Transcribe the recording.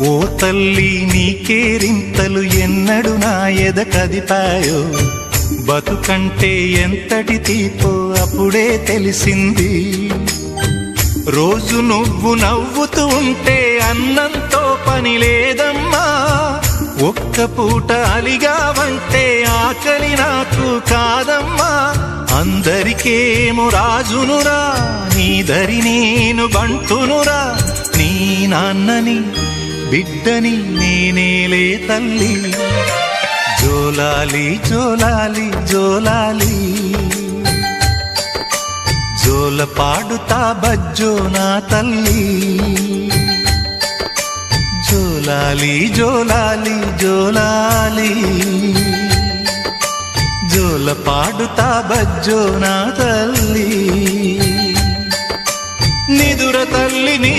ఓ తల్లి నీకేరింతలు ఎన్నడు నా ఎద కదిపాయో, బతుకంటే ఎంతటి తీపో అప్పుడే తెలిసింది. రోజు నువ్వు నవ్వుతూ ఉంటే అన్నంతో పని లేదమ్మా, ఒక్క పూట అలిగావంటే ఆకలి నాకు కాదమ్మా. అందరికేమో రాజునురా, నీ దరి నేను బంటునురా, నీ నాన్నని బిడ్డని నేనేలే తల్లి. జోలాలి జోలాలి జోలాలి, జోల పాడుతా బజ్జో నా తల్లి. జోలాలి జోలాలి జోలాలి, జోల పాడుతా బజ్జో నా తల్లి. నిదుర తల్లి నీ